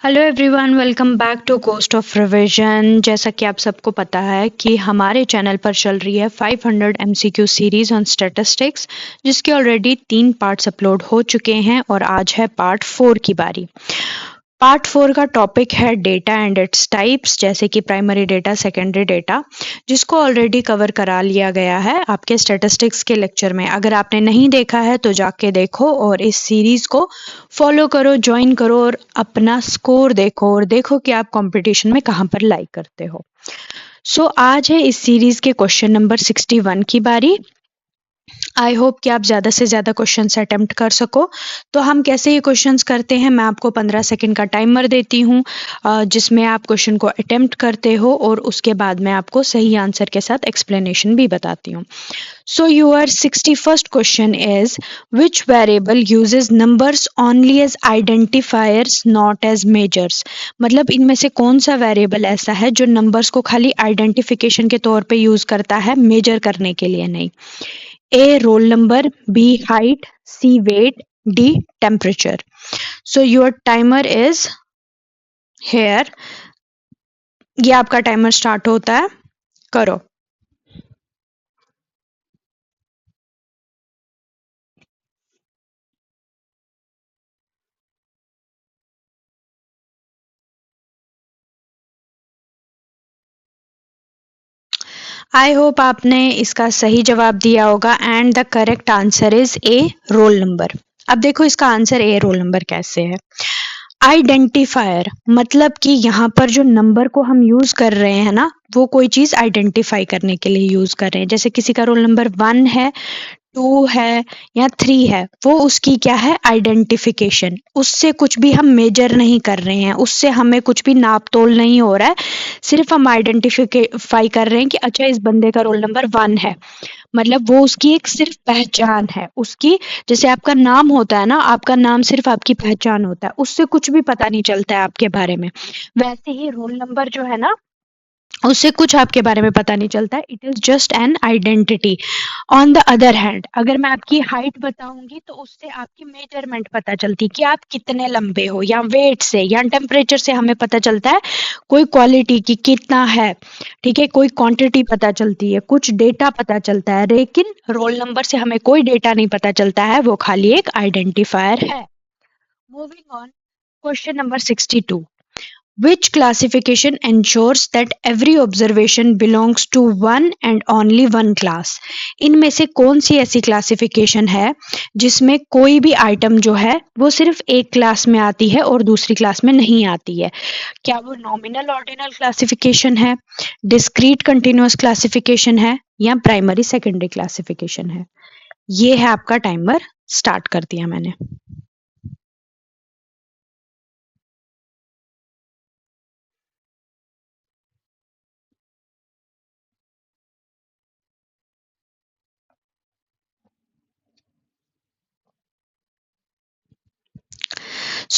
Hello everyone, welcome back to coast of revision. जैसा कि आप सबको पता है कि हमारे चैनल पर चल रही है 500 एमसीक्यू सीरीज ऑन स्टैटिस्टिक्स, जिसके ऑलरेडी 3 पार्ट्स अपलोड हो चुके हैं और आज है पार्ट 4 की बारी। पार्ट 4 का टॉपिक है डेटा एंड इट्स टाइप्स, जैसे कि प्राइमरी डेटा, सेकेंडरी डेटा, जिसको ऑलरेडी कवर करा लिया गया है आपके स्टैटिस्टिक्स के लेक्चर में। अगर आपने नहीं देखा है तो जाके देखो और इस सीरीज को फॉलो करो, ज्वाइन करो और अपना स्कोर देखो और देखो कि आप कंपटीशन में कहाँ पर लाइक करते हो। आज है इस सीरीज के क्वेश्चन नंबर 61 की बारी। आई होप कि आप ज़्यादा से ज़्यादा क्वेश्चंस अटेम्प्ट कर सको। तो हम कैसे ये क्वेश्चंस करते हैं, मैं आपको 15 सेकंड का टाइमर देती हूँ, जिसमें आप क्वेश्चन को अटेम्प्ट करते हो और उसके बाद मैं आपको सही आंसर के साथ एक्सप्लेनेशन भी बताती हूँ। So your 61st question is, which variable uses numbers only as identifiers not as measures? मतलब इनमें से कौन सा वेरिएबल ऐसा है जो नंबर्स को खाली आइडेंटिफिकेशन के तौर पे यूज करता है, मेजर करने के लिए नहीं? A roll number, B height, C weight, D temperature. So your timer is here. ये आपका टाइमर स्टार्ट होता है, करो। आई होप आपने इसका सही जवाब दिया होगा and the correct answer is a roll number. अब देखो इसका आंसर ए रोल नंबर कैसे है। आइडेंटिफायर मतलब कि यहाँ पर जो नंबर को हम यूज कर रहे हैं ना, वो कोई चीज आइडेंटिफाई करने के लिए यूज कर रहे हैं। जैसे किसी का रोल नंबर 1 है, 2 है या 3 है, वो उसकी क्या है, आइडेंटिफिकेशन। उससे कुछ भी हम मेजर नहीं कर रहे हैं, उससे हमें कुछ भी नाप तोल नहीं हो रहा है। सिर्फ हम आइडेंटिफाई कर रहे हैं कि अच्छा इस बंदे का रोल नंबर 1 है। मतलब वो उसकी एक सिर्फ पहचान है उसकी। जैसे आपका नाम होता है ना, आपका नाम सिर्फ आपकी पहचान होता है, उससे कुछ भी पता नहीं चलता है आपके बारे में। वैसे ही रोल नंबर जो है ना, उससे कुछ आपके बारे में पता नहीं चलता है। It is just an identity. On the other hand, अगर मैं आपकी हाइट बताऊंगी तो उससे आपकी मेजरमेंट पता चलती है कि आप कितने लंबे हो, या वेट से या टेम्परेचर से हमें पता चलता है कोई क्वालिटी की कितना है। ठीक है, कोई क्वांटिटी पता चलती है, कुछ डेटा पता चलता है, लेकिन रोल नंबर से हमें कोई डेटा नहीं पता चलता है, वो खाली एक आइडेंटिफायर है। Moving on, question number 62। Which classification ensures that every observation belongs to one and only one class? इनमें से कौन सी ऐसी क्लासिफिकेशन है जिसमें कोई भी आइटम जो है वो सिर्फ एक क्लास में आती है और दूसरी क्लास में नहीं आती है? क्या वो नॉमिनल ऑर्डिनल क्लासिफिकेशन है, डिस्क्रीट कंटिन्यूअस क्लासिफिकेशन है, या प्राइमरी सेकेंडरी क्लासिफिकेशन है? ये है आपका टाइमर, स्टार्ट कर दिया मैंने।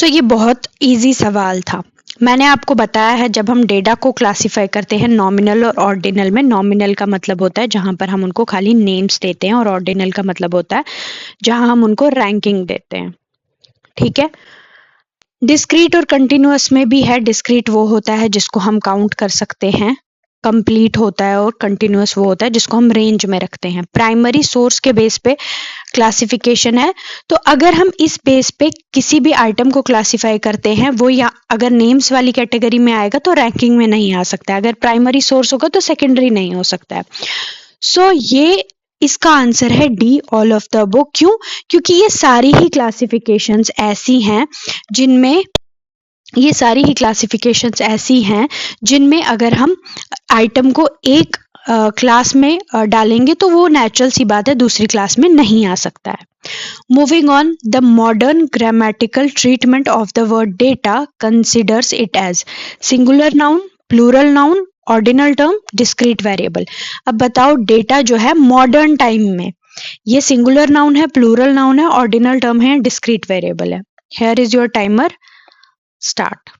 ये बहुत इजी सवाल था। मैंने आपको बताया है, जब हम डेटा को क्लासिफाई करते हैं नॉमिनल और ऑर्डिनल में, नॉमिनल का मतलब होता है जहां पर हम उनको खाली नेम्स देते हैं और ऑर्डिनल का मतलब होता है जहां हम उनको रैंकिंग देते हैं। ठीक है। डिस्क्रीट और कंटिन्यूअस में भी है। डिस्क्रीट वो होता है जिसको हम काउंट कर सकते हैं, कंप्लीट होता है, और कंटिन्यूअस वो होता है जिसको हम रेंज में रखते हैं। प्राइमरी सोर्स के बेस पे क्लासिफिकेशन है। तो अगर हम इस बेस पे किसी भी आइटम को क्लासिफाई करते हैं, वो या अगर नेम्स वाली कैटेगरी में आएगा तो रैंकिंग में नहीं आ सकता है, अगर प्राइमरी सोर्स होगा तो सेकेंडरी नहीं हो सकता है। ये इसका आंसर है D, all of the book. क्यों? क्योंकि ये सारी ही क्लासिफिकेशंस ऐसी हैं जिनमें ये सारी ही क्लासिफिकेशंस ऐसी हैं जिनमें अगर हम आइटम को एक क्लास में डालेंगे तो वो नेचुरल सी बात है दूसरी क्लास में नहीं आ सकता है। Moving on, the modern grammatical treatment of the word data considers it as singular noun, plural noun, ordinal term, discrete variable. अब बताओ, डेटा जो है मॉडर्न टाइम में ये सिंगुलर नाउन है, प्लूरल नाउन है, ऑर्डिनल टर्म है, डिस्क्रीट वेरिएबल है। Here is your timer, start.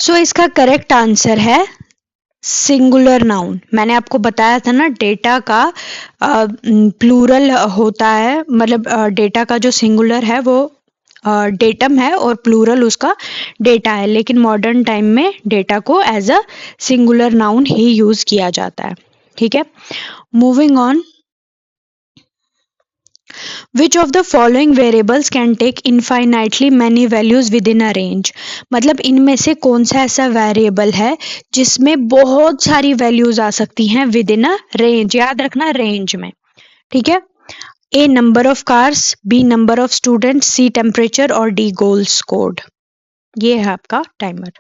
सो इसका करेक्ट आंसर है सिंगुलर नाउन। मैंने आपको बताया था ना, डेटा का प्लूरल होता है, मतलब डेटा का जो सिंगुलर है वो डेटम है और प्लूरल उसका डेटा है, लेकिन मॉडर्न टाइम में डेटा को एज अ सिंगुलर नाउन ही यूज किया जाता है। ठीक है, moving on. Which of the following variables can take infinitely many values within a range? मतलब इनमें से कौन सा ऐसा वेरिएबल है जिसमें बहुत सारी वैल्यूज आ सकती हैं विद इन अ रेंज। याद रखना, रेंज में। ठीक है, A number of cars, B number of student, C temperature और डी गोल स्कोर्ड। ये है आपका टाइमर।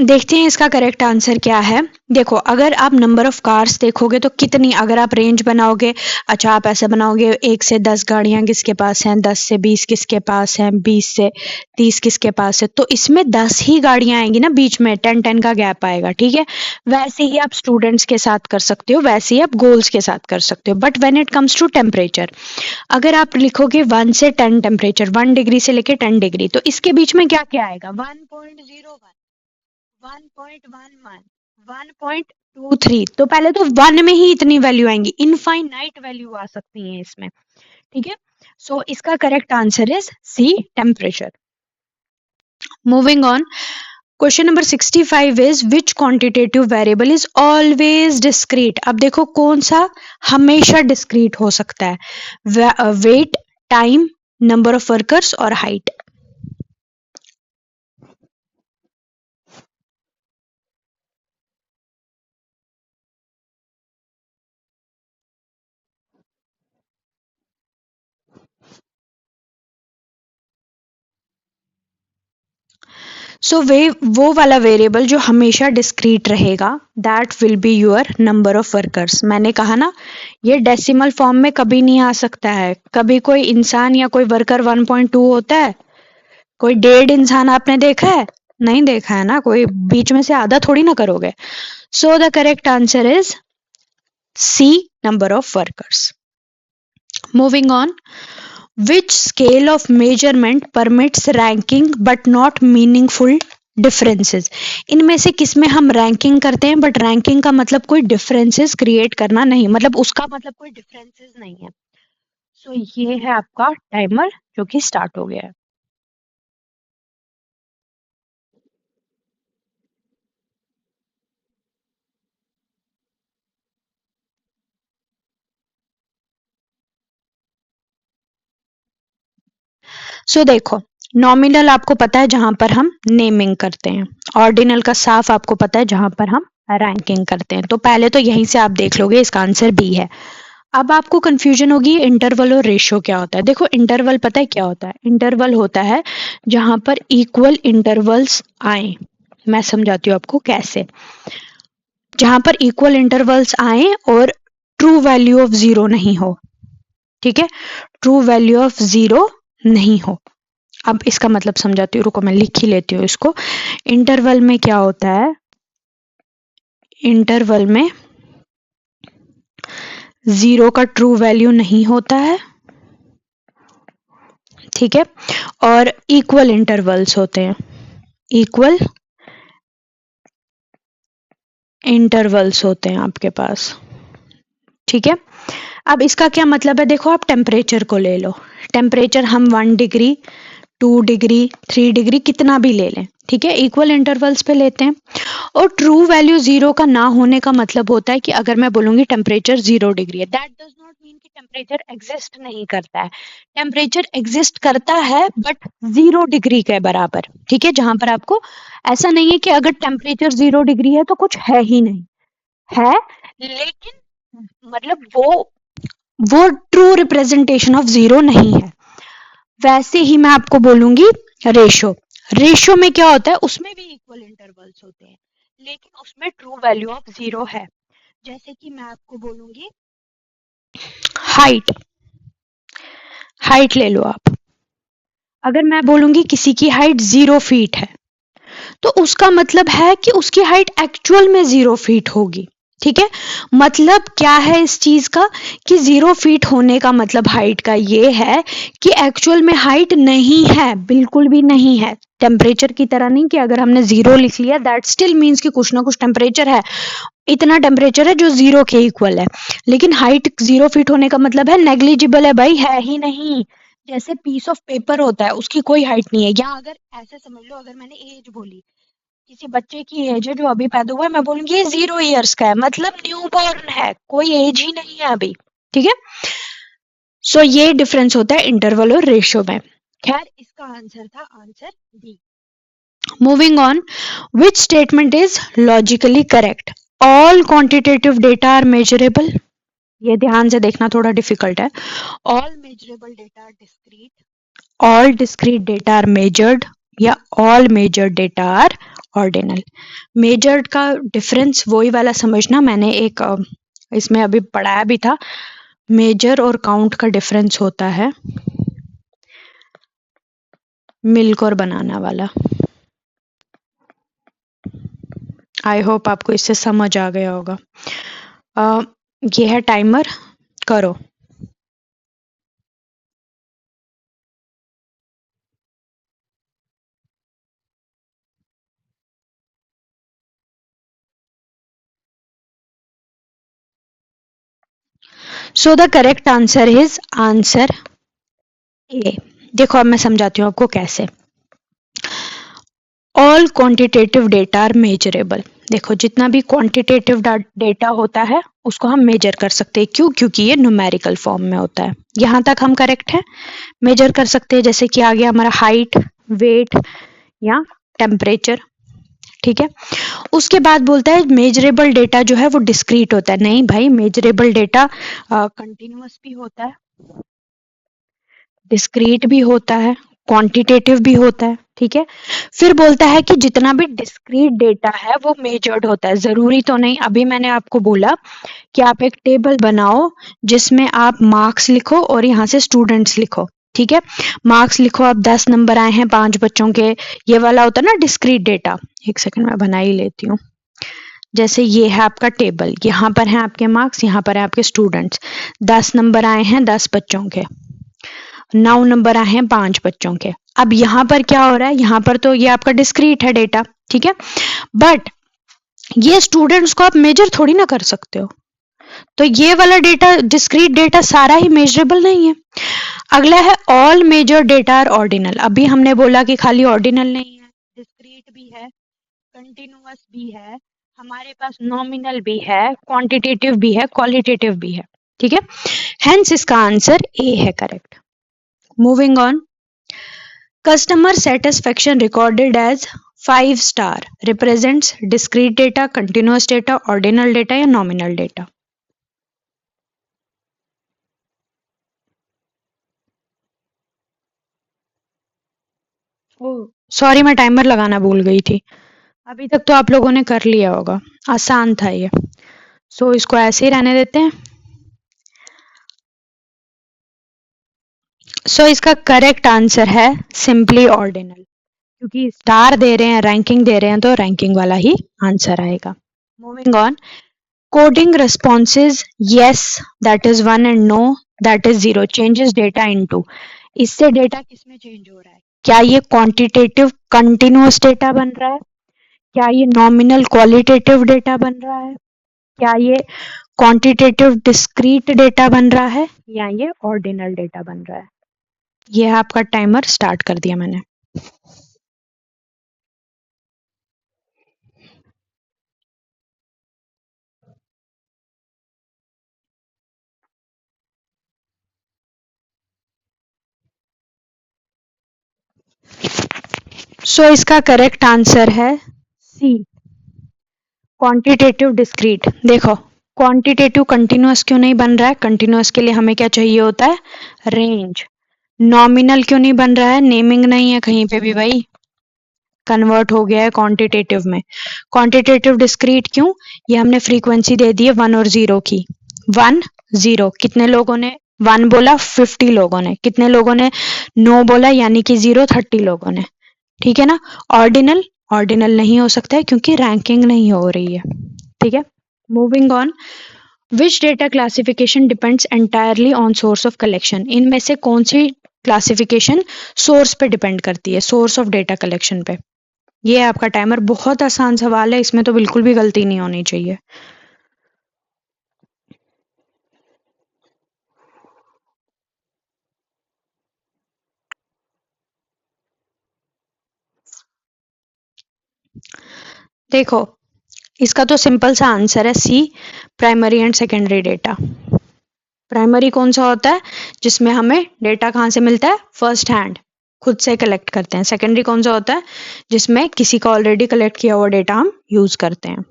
देखते हैं इसका करेक्ट आंसर क्या है। देखो, अगर आप नंबर ऑफ कार्स देखोगे तो कितनी, अगर आप रेंज बनाओगे, अच्छा आप ऐसे बनाओगे 1 से 10 गाड़ियां किसके पास हैं, 10 से 20 किसके पास हैं, 20 से 30 किसके पास है, तो इसमें 10 ही गाड़ियां आएंगी ना, बीच में 10-10 का गैप आएगा। ठीक है, वैसे ही आप स्टूडेंट्स के साथ कर सकते हो, वैसे ही आप गोल्स के साथ कर सकते हो। But when it comes to temperature, अगर आप लिखोगे 1 से 10 टेम्परेचर, 1 डिग्री से लेके 10 डिग्री, तो इसके बीच में क्या क्या आएगा, 1.01, 1.11, 1.23। तो पहले तो 1 में ही इतनी वैल्यू आएंगी, इनफाइनाइट वैल्यू आ सकती है इसमें। ठीक है, सो इसका correct answer is C, temperature. Moving on, question number 65 is which quantitative variable is always discrete. अब देखो कौन सा हमेशा डिस्क्रीट हो सकता है, weight, time, number of workers और हाइट। सो वे वो वाला वेरिएबल जो हमेशा डिस्क्रीट रहेगा, that will be your number of workers. मैंने कहा ना, ये डेसिमल फॉर्म में कभी नहीं आ सकता है। कभी कोई इंसान या कोई वर्कर 1.2 होता है? कोई 1.5 इंसान आपने देखा है? नहीं देखा है ना, कोई बीच में से आधा थोड़ी ना करोगे। So the correct answer is C, number of workers. Moving on, which scale of measurement permits ranking but not meaningful differences? इनमें से किसमें हम रैंकिंग करते हैं बट रैंकिंग का मतलब कोई डिफरेंसेस क्रिएट करना नहीं, मतलब उसका मतलब कोई डिफरेंसेस नहीं है। सो ये है आपका टाइमर जो कि स्टार्ट हो गया है। देखो, नॉमिनल आपको पता है जहां पर हम नेमिंग करते हैं, ऑर्डिनल का साफ आपको पता है जहां पर हम रैंकिंग करते हैं। तो पहले तो यहीं से आप देख लोगे इसका आंसर बी है। अब आपको कंफ्यूजन होगी इंटरवल और रेशियो क्या होता है। देखो, इंटरवल पता है क्या होता है? इंटरवल होता है जहां पर इक्वल इंटरवल्स आए। मैं समझाती हूँ आपको कैसे। जहां पर इक्वल इंटरवल्स आए और ट्रू वैल्यू ऑफ जीरो नहीं हो। ठीक है, ट्रू वैल्यू ऑफ जीरो नहीं हो। अब इसका मतलब समझाती हूँ, रुको मैं लिख ही लेती हूँ इसको। इंटरवल में क्या होता है? इंटरवल में जीरो का ट्रू वैल्यू नहीं होता है। ठीक है, और इक्वल इंटरवल्स होते हैं, इक्वल इंटरवल्स होते हैं आपके पास। ठीक है, अब इसका क्या मतलब है? देखो, आप टेम्परेचर को ले लो। टेम्परेचर हम 1 डिग्री, 2 डिग्री, 3 डिग्री कितना भी ले लें, ठीक है, इक्वल इंटरवल्स पे लेते हैं। और ट्रू वैल्यू जीरो का ना होने का मतलब होता है कि अगर मैं बोलूंगी टेम्परेचर 0 डिग्री है, दैट डज नॉट मीन कि टेम्परेचर एग्जिस्ट नहीं करता है। टेम्परेचर एग्जिस्ट करता है बट 0 डिग्री के बराबर। ठीक है, जहां पर आपको ऐसा नहीं है कि अगर टेम्परेचर 0 डिग्री है तो कुछ है ही नहीं, है, लेकिन मतलब वो ट्रू रिप्रेजेंटेशन ऑफ जीरो नहीं है। वैसे ही मैं आपको बोलूंगी रेशो। रेशो में क्या होता है? उसमें भी इक्वल इंटरवल्स होते हैं, लेकिन उसमें ट्रू वैल्यू ऑफ जीरो है। जैसे कि मैं आपको बोलूंगी हाइट, हाइट ले लो आप। अगर मैं बोलूंगी किसी की हाइट 0 फीट है, तो उसका मतलब है कि उसकी हाइट एक्चुअल में 0 फीट होगी। ठीक है, मतलब क्या है इस चीज का कि 0 फीट होने का मतलब हाइट का ये है कि एक्चुअल में हाइट नहीं है, बिल्कुल भी नहीं है। टेम्परेचर की तरह नहीं कि अगर हमने 0 लिख लिया दैट स्टिल मीन्स कि कुछ ना कुछ टेम्परेचर है, इतना टेम्परेचर है जो 0 के इक्वल है। लेकिन हाइट 0 फीट होने का मतलब है नेग्लिजिबल है भाई, है ही नहीं। जैसे पीस ऑफ पेपर होता है उसकी कोई हाइट नहीं है। या अगर ऐसे समझ लो, अगर मैंने एज बोली, किसी बच्चे की एज है जो अभी पैदा हुआ है, मैं बोलूंगी ये 0 ईयर्स का है, मतलब न्यू बॉर्न है, कोई एज ही नहीं है अभी। ठीक है, सो ये डिफरेंस होता है इंटरवल और रेशियो में। खैर, इसका आंसर था answer D. Moving on, which statement is logically correct? All quantitative data are measurable. ये ध्यान से देखना, थोड़ा डिफिकल्ट है। All measurable data are discrete, all discrete data are measured, या all measured data are ordinal. Measured का difference वही वाला समझना, मैंने एक इसमें अभी पढ़ाया भी था। मेजर और काउंट का डिफरेंस होता है मिल्क और बनाना वाला। आई होप आपको इससे समझ आ गया होगा। ये है टाइमर, करो। So the correct answer is answer A. देखो अब मैं समझाती हूँ आपको कैसे। All quantitative data are measurable. देखो जितना भी क्वांटिटेटिव डेटा होता है उसको हम मेजर कर सकते हैं। क्यों? क्योंकि ये न्यूमेरिकल फॉर्म में होता है। यहाँ तक हम करेक्ट है, मेजर कर सकते हैं। जैसे कि आ गया हमारा हाइट, वेट या टेम्परेचर। ठीक है, उसके बाद बोलता है मेजरेबल डेटा जो है वो डिस्क्रीट होता है। नहीं भाई, मेजरेबल डेटा कंटिन्यूअस भी होता है, डिस्क्रीट भी होता है, क्वांटिटेटिव भी होता है। ठीक है, फिर बोलता है कि जितना भी डिस्क्रीट डेटा है वो मेजर्ड होता है। जरूरी तो नहीं, अभी मैंने आपको बोला कि आप एक टेबल बनाओ जिसमें आप मार्क्स लिखो और यहाँ से स्टूडेंट्स लिखो। ठीक है, मार्क्स लिखो, आप 10 नंबर आए हैं 5 बच्चों के, ये वाला होता है ना डिस्क्रीट डेटा। एक सेकंड मैं बना ही लेती हूँ। जैसे ये है आपका टेबल, यहाँ पर है आपके मार्क्स, यहाँ पर है आपके स्टूडेंट्स। 10 नंबर आए हैं 10 बच्चों के, 9 नंबर आए हैं 5 बच्चों के। अब यहाँ पर क्या हो रहा है, यहाँ पर तो ये आपका डिस्क्रीट है डेटा। ठीक है, बट ये स्टूडेंट्स को आप मेजर थोड़ी ना कर सकते हो, तो ये वाला डेटा डिस्क्रीट डेटा सारा ही मेजरेबल नहीं है। अगला है all measure data are ordinal. अभी हमने बोला कि खाली ऑर्डिनल नहीं है, डिस्क्रीट भी है, कंटिन्यूअस भी है, हमारे पास नॉमिनल भी है, क्वांटिटेटिव भी है, क्वालिटेटिव भी है। ठीक है, हेंस इसका आंसर ए है correct. Moving on, customer satisfaction recorded as 5 star represents discrete data, continuous data, ordinal data या नॉमिनल डेटा? सॉरी, मैं टाइमर लगाना भूल गई थी। अभी तक तो आप लोगों ने कर लिया होगा, आसान था ये। सो इसको ऐसे ही रहने देते हैं। सो इसका करेक्ट आंसर है सिंपली ऑर्डिनल, क्योंकि स्टार दे रहे हैं, रैंकिंग दे रहे हैं, तो रैंकिंग वाला ही आंसर आएगा। Moving on, coding responses yes that is 1 and no that is 0 changes data into। इससे डेटा किस में चेंज हो रहा है? क्या ये क्वांटिटेटिव कंटिन्यूअस डेटा बन रहा है, क्या ये नॉमिनल क्वालिटेटिव डेटा बन रहा है, क्या ये क्वांटिटेटिव डिस्क्रीट डेटा बन रहा है, या ये ऑर्डिनल डेटा बन रहा है? ये है आपका टाइमर, स्टार्ट कर दिया मैंने। सो इसका करेक्ट आंसर है सी, क्वांटिटेटिव डिस्क्रीट। देखो क्वांटिटेटिव कंटिन्यूअस क्यों नहीं बन रहा है? कंटिन्यूअस के लिए हमें क्या चाहिए होता है? रेंज। नॉमिनल क्यों नहीं बन रहा है? नेमिंग नहीं है कहीं पे भी भाई, कन्वर्ट हो गया है क्वांटिटेटिव में। क्वांटिटेटिव डिस्क्रीट क्यों? ये हमने फ्रीक्वेंसी दे दी है 1 और 0 की। 1 0, कितने लोगों ने 1 बोला? 50 लोगों ने। कितने लोगों ने नो बोला यानी कि 0? 30 लोगों ने। ठीक है ना। ऑर्डिनल, ऑर्डिनल नहीं हो सकता है क्योंकि रैंकिंग नहीं हो रही है। ठीक है, moving on. Which data classification depends entirely on source of collection? इनमें से कौन सी क्लासिफिकेशन सोर्स पे डिपेंड करती है, सोर्स ऑफ डेटा कलेक्शन पे? ये है आपका टाइमर। बहुत आसान सवाल है, इसमें तो बिल्कुल भी गलती नहीं होनी चाहिए। देखो, इसका तो सिंपल सा आंसर है C, primary and secondary data. Primary कौन सा होता है? जिसमें हमें डेटा कहाँ से मिलता है? फर्स्ट हैंड, खुद से कलेक्ट करते हैं। सेकेंडरी कौन सा होता है? जिसमें किसी का ऑलरेडी कलेक्ट किया हुआ डेटा हम यूज करते हैं।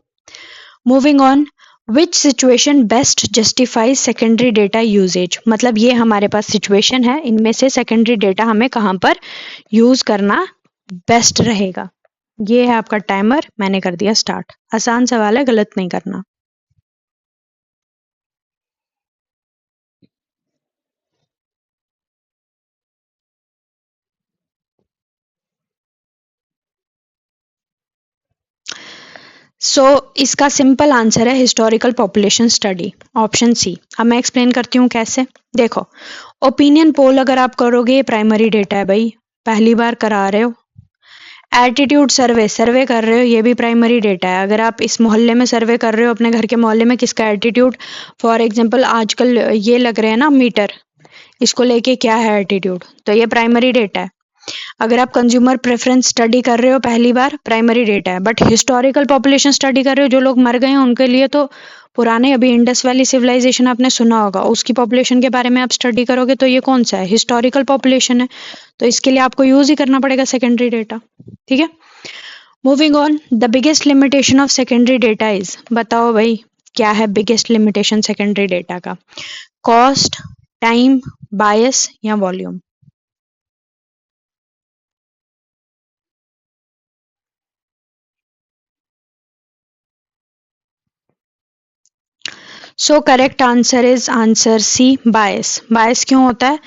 Moving on. Which situation best justifies secondary data usage? मतलब ये हमारे पास सिचुएशन है, इनमें से सेकेंडरी डेटा हमें कहाँ पर यूज करना बेस्ट रहेगा? ये है आपका टाइमर, मैंने कर दिया स्टार्ट। आसान सवाल है, गलत नहीं करना। इसका सिंपल आंसर है historical population study, option C. अब मैं एक्सप्लेन करती हूँ कैसे। देखो, ओपिनियन पोल अगर आप करोगे, ये प्राइमरी डेटा है भाई, पहली बार करा रहे हो। एटीट्यूड सर्वे, सर्वे कर रहे हो, ये भी प्राइमरी डेटा है। अगर आप इस मोहल्ले में सर्वे कर रहे हो, अपने घर के मोहल्ले में, किसका एटीट्यूड, फॉर एग्जाम्पल आजकल ये लग रहे हैं ना मीटर, इसको लेके क्या है एटीट्यूड, तो ये प्राइमरी डेटा है। अगर आप कंज्यूमर प्रेफरेंस स्टडी कर रहे हो, पहली बार, प्राइमरी डेटा है। बट हिस्टोरिकल पॉपुलेशन स्टडी कर रहे हो, जो लोग मर गए हैं उनके लिए तो पुराने, अभी इंडस वैली सिविलाइजेशन आपने सुना होगा, उसकी पॉपुलेशन के बारे में आप स्टडी करोगे तो ये कौन सा है? हिस्टोरिकल पॉपुलेशन है। तो इसके लिए आपको यूज ही करना पड़ेगा सेकेंडरी डेटा। ठीक है, moving on. The biggest limitation of secondary data is, बताओ भाई क्या है बिगेस्ट लिमिटेशन सेकेंडरी डेटा का? कॉस्ट, टाइम, बायस या volume? So correct answer is answer C, bias. Bias क्यों होता है?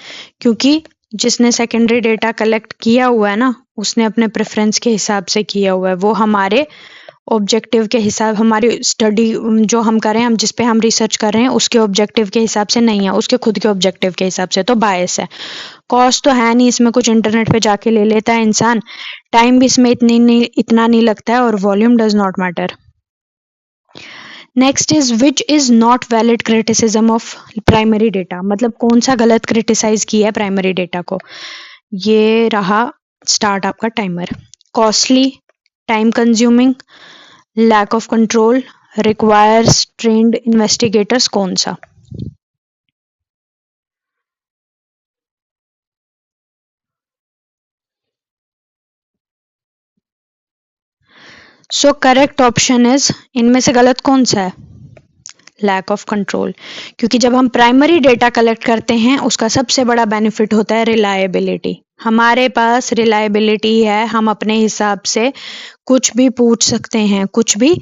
क्योंकि जिसने सेकेंडरी डेटा कलेक्ट किया हुआ है ना, उसने अपने प्रेफरेंस के हिसाब से किया हुआ है, वो हमारे ऑब्जेक्टिव के हिसाब, हमारी स्टडी जो हम कर रहे हैं, हम जिस पे हम रिसर्च कर रहे हैं, उसके ऑब्जेक्टिव के हिसाब से नहीं है, उसके खुद के ऑब्जेक्टिव के हिसाब से, तो बायस है। कॉस्ट तो है नहीं, इसमें कुछ इंटरनेट पे जाके ले लेता है इंसान। टाइम भी इसमें इतना नहीं लगता है, और volume does not matter. Next is which is not valid criticism of primary data? मतलब कौन सा गलत क्रिटिसाइज किया है प्राइमरी डेटा को? ये रहा स्टार्ट आपका timer. Costly, time consuming, lack of control, requires trained investigators, कौन सा? सो करेक्ट ऑप्शन इज, इनमें से गलत कौन सा है? Lack of control. क्योंकि जब हम प्राइमरी डेटा कलेक्ट करते हैं, उसका सबसे बड़ा बेनिफिट होता है रिलायबिलिटी। हमारे पास रिलायबिलिटी है, हम अपने हिसाब से कुछ भी पूछ सकते हैं, कुछ भी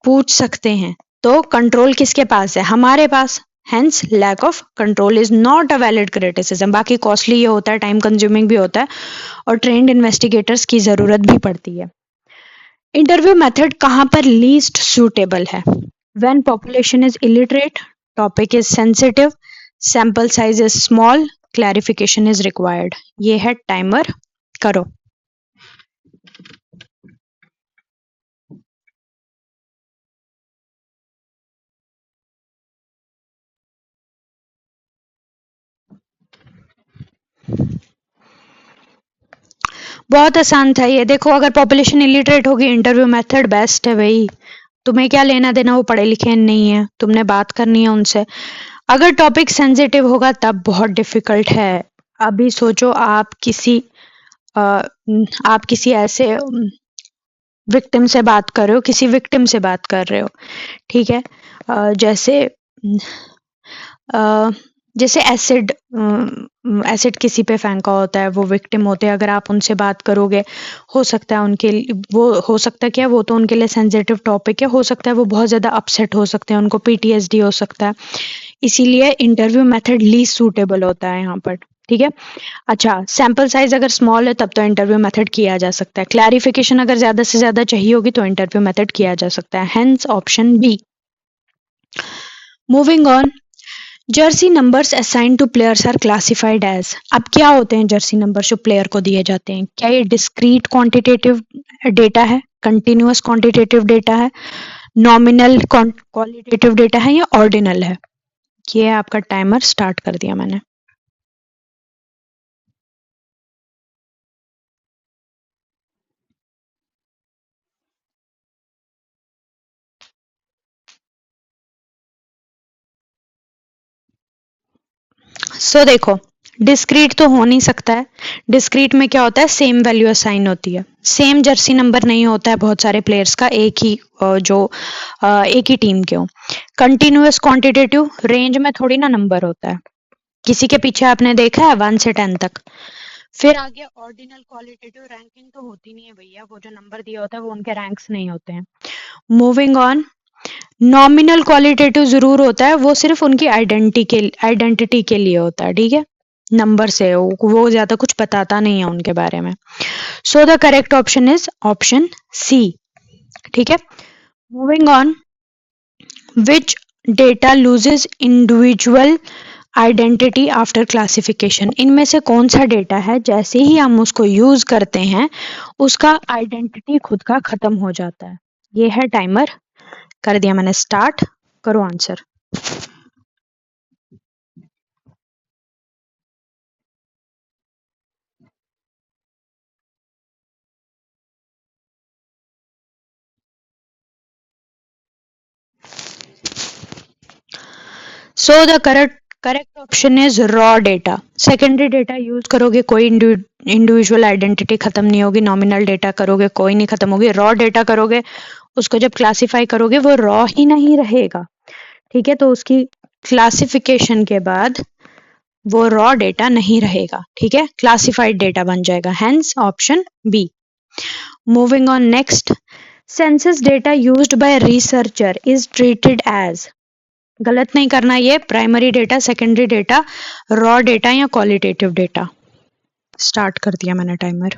पूछ सकते हैं। तो कंट्रोल किसके पास है? हमारे पास। Hence lack of control is not a valid criticism. बाकी कॉस्टली ये होता है, टाइम कंज्यूमिंग भी होता है, और ट्रेंड इन्वेस्टिगेटर्स की जरूरत भी पड़ती है। इंटरव्यू मेथड कहाँ पर लीस्ट सुटेबल है? When population is illiterate, topic is sensitive, sample size is small, clarification is required. ये है टाइमर, करो। बहुत आसान था ये। देखो, अगर पॉपुलेशन इलिटरेट होगी, इंटरव्यू मेथड बेस्ट है भाई। तुम्हें क्या लेना देना, वो पढ़े लिखे नहीं है, तुमने बात करनी है उनसे। अगर टॉपिक सेंसिटिव होगा तब बहुत डिफिकल्ट है। अभी सोचो, आप किसी ऐसे विक्टिम से बात कर रहे हो, किसी विक्टिम से बात कर रहे हो, ठीक है? जैसे जैसे एसिड किसी पे फेंका होता है, वो विक्टिम होते हैं, अगर आप उनसे बात करोगे, हो सकता है उनके वो हो सकता है क्या, वो तो उनके लिए सेंसिटिव टॉपिक है, हो सकता है वो बहुत ज़्यादा अपसेट हो सकते हैं, उनको पीटीएसडी हो सकता है। इसीलिए इंटरव्यू मेथड लीस्ट सूटेबल होता है यहाँ पर। ठीक है। अच्छा, सैंपल साइज अगर स्मॉल है तब तो इंटरव्यू मेथड किया जा सकता है। क्लैरिफिकेशन अगर ज्यादा से ज्यादा चाहिए होगी तो इंटरव्यू मेथड किया जा सकता है, hence option B. Moving on, jersey numbers assigned to players are classified as. अब क्या होते हैं जर्सी नंबर जो प्लेयर को दिए जाते हैं? क्या ये डिस्क्रीट क्वांटिटेटिव डेटा है, कंटिन्यूअस क्वांटिटेटिव डेटा है, नॉमिनल क्वालिटेटिव डेटा है, या ऑर्डिनल है? ये आपका टाइमर स्टार्ट कर दिया मैंने। देखो, डिस्क्रीट तो हो नहीं सकता है। डिस्क्रीट में क्या होता है, सेम वैल्यू असाइन होती है। सेम जर्सी नंबर नहीं होता है बहुत सारे प्लेयर्स का एक ही एक ही टीम के हो। कंटिन्यूअस क्वांटिटेटिव रेंज में थोड़ी ना नंबर होता है, किसी के पीछे आपने देखा है 1 से 10 तक। फिर आगे ऑर्डिनल क्वालिटेटिव रैंकिंग तो होती नहीं है भैया, वो जो नंबर दिया होता है वो उनके रैंक्स नहीं होते हैं। मूविंग ऑन, नॉमिनल क्वालिटेटिव जरूर होता है, वो सिर्फ उनकी आइडेंटिटी के लिए होता है, ठीक है। नंबर से वो ज्यादा कुछ बताता नहीं है उनके बारे में। So the correct option is option C, ठीक है। Moving on, which data loses individual identity after classification. इनमें से कौन सा डेटा है जैसे ही हम उसको यूज करते हैं उसका आइडेंटिटी खुद का खत्म हो जाता है? ये है टाइमर, कर दिया मैंने स्टार्ट, करो answer. So the correct correct option is raw data. Secondary data use करोगे कोई इंडिविजुअल आइडेंटिटी खत्म नहीं होगी, नॉमिनल डेटा करोगे कोई नहीं खत्म होगी, रॉ डेटा करोगे उसको जब क्लासिफाई करोगे वो रॉ ही नहीं रहेगा, ठीक है। तो उसकी क्लासिफिकेशन के बाद वो रॉ डेटा नहीं रहेगा, ठीक है, क्लासिफाइड डेटा बन जाएगा, hence option B. Moving on next, census data used by researcher is treated as. गलत नहीं करना, ये primary data, secondary data, raw data या क्वालिटेटिव डेटा। स्टार्ट कर दिया मैंने टाइमर।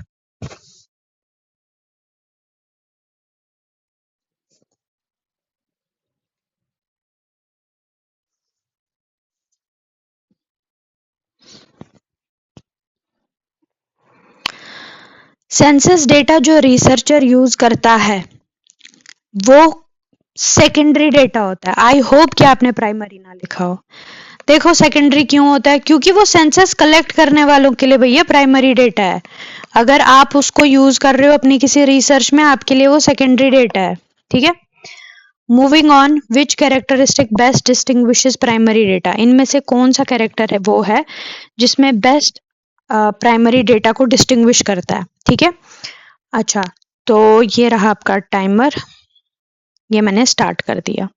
सेंसस डेटा जो रिसर्चर यूज करता है वो सेकेंडरी डेटा होता है। आई होप कि आपने प्राइमरी ना लिखा हो। देखो सेकेंडरी क्यों होता है, क्योंकि वो सेंसस कलेक्ट करने वालों के लिए भैया प्राइमरी डेटा है। अगर आप उसको यूज कर रहे हो अपनी किसी रिसर्च में, आपके लिए वो सेकेंडरी डेटा है, ठीक है। Moving on, which characteristic best distinguishes primary data. इनमें से कौन सा कैरेक्टर है वो है जिसमें बेस्ट प्राइमरी डेटा को डिस्टिंग्विश करता है, ठीक है। अच्छा, तो ये रहा आपका टाइमर, ये मैंने स्टार्ट कर दिया।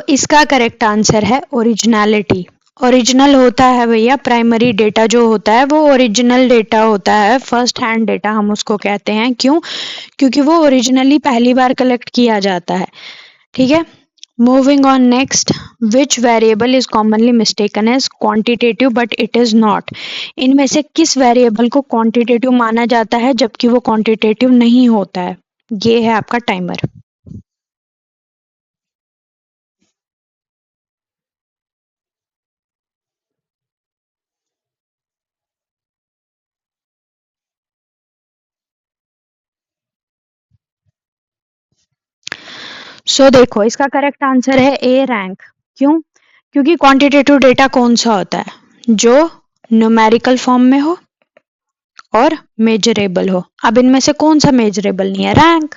इसका करेक्ट आंसर है ओरिजिनलिटी। ओरिजिनल होता है भैया प्राइमरी डेटा जो होता है वो ओरिजिनल डेटा होता है, फर्स्ट हैंड डेटा हम उसको कहते हैं। क्यों? क्योंकि वो ओरिजिनली पहली बार कलेक्ट किया जाता है, ठीक है। Moving on next, which variable is commonly mistaken as quantitative but it is not. इनमें से किस वेरिएबल को क्वांटिटेटिव माना जाता है जबकि वो क्वांटिटेटिव नहीं होता है? ये है आपका टाइमर। देखो इसका करेक्ट आंसर है ए रैंक। क्यों? क्योंकि क्वांटिटेटिव डेटा कौन सा होता है? जो न्यूमेरिकल फॉर्म में हो और मेजरेबल हो। अब इनमें से कौन सा मेजरेबल नहीं है? रैंक।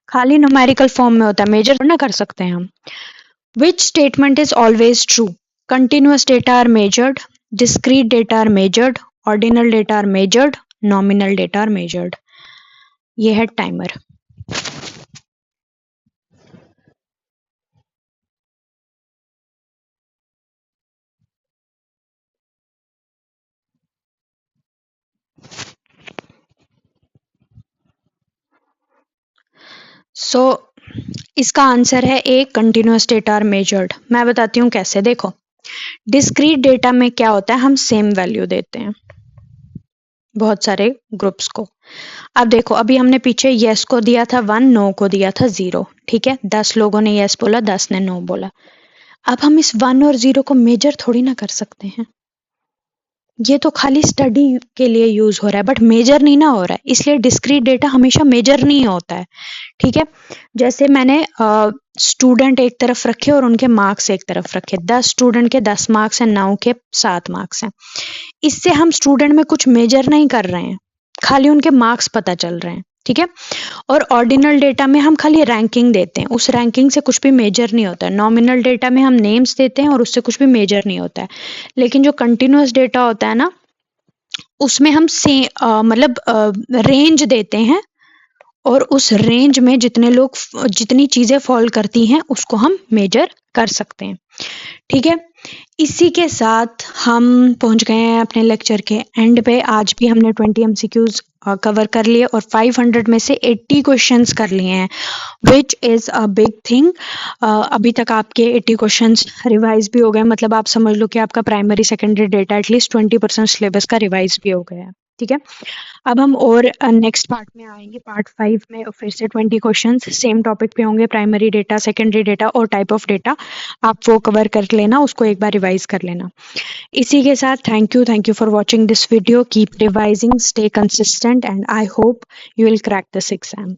खाली न्यूमेरिकल फॉर्म में होता है, मेजर ना कर सकते हैं हम। Which statement is always true? Continuous data are measured, discrete data are measured, ordinal data are measured, nominal data are measured. ये है टाइमर। सो इसका आंसर है A, continuous data are measured. मैं बताती हूँ कैसे। देखो, डिस्क्रीट डेटा में क्या होता है, हम सेम वैल्यू देते हैं बहुत सारे ग्रुप्स को। अब देखो, अभी हमने पीछे यस को दिया था 1, नो को दिया था 0, ठीक है। 10 लोगों ने यस बोला, 10 ने नो बोला। अब हम इस 1 और 0 को मेजर थोड़ी ना कर सकते हैं, ये तो खाली स्टडी के लिए यूज हो रहा है बट मेजर नहीं ना हो रहा है, इसलिए डिस्क्रीट डेटा हमेशा मेजर नहीं होता है, ठीक है। जैसे मैंने स्टूडेंट एक तरफ रखे और उनके मार्क्स एक तरफ रखे, 10 स्टूडेंट के 10 मार्क्स हैं, 9 के 7 मार्क्स हैं। इससे हम स्टूडेंट में कुछ मेजर नहीं कर रहे हैं, खाली उनके मार्क्स पता चल रहे हैं, ठीक है। और ऑर्डिनल डेटा में हम खाली रैंकिंग देते हैं, उस रैंकिंग से कुछ भी मेजर नहीं होता है। नॉमिनल डेटा में हम नेम्स देते हैं और उससे कुछ भी मेजर नहीं होता है। लेकिन जो कंटिन्यूअस डेटा होता है ना, उसमें हम मतलब रेंज देते हैं और उस रेंज में जितने लोग जितनी चीजें फॉल करती हैं उसको हम मेजर कर सकते हैं, ठीक है। इसी के साथ हम पहुंच गए हैं अपने लेक्चर के एंड पे। आज भी हमने 20 MCQs कवर कर लिए और 500 में से 80 क्वेश्चंस कर लिए हैं, which is a big thing. अभी तक आपके 80 क्वेश्चंस रिवाइज भी हो गए, मतलब आप समझ लो कि आपका primary secondary data at least 20% syllabus का रिवाइज भी हो गया है, ठीक है। अब हम और नेक्स्ट पार्ट में आएंगे, पार्ट 5 में फिर से 20 क्वेश्चंस सेम टॉपिक पे होंगे, प्राइमरी डेटा, सेकेंडरी डेटा और टाइप ऑफ डेटा। आप वो कवर कर लेना, उसको एक बार रिवाइज कर लेना। इसी के साथ thank you for watching this video. Keep revising, stay consistent and I hope you will crack this exam.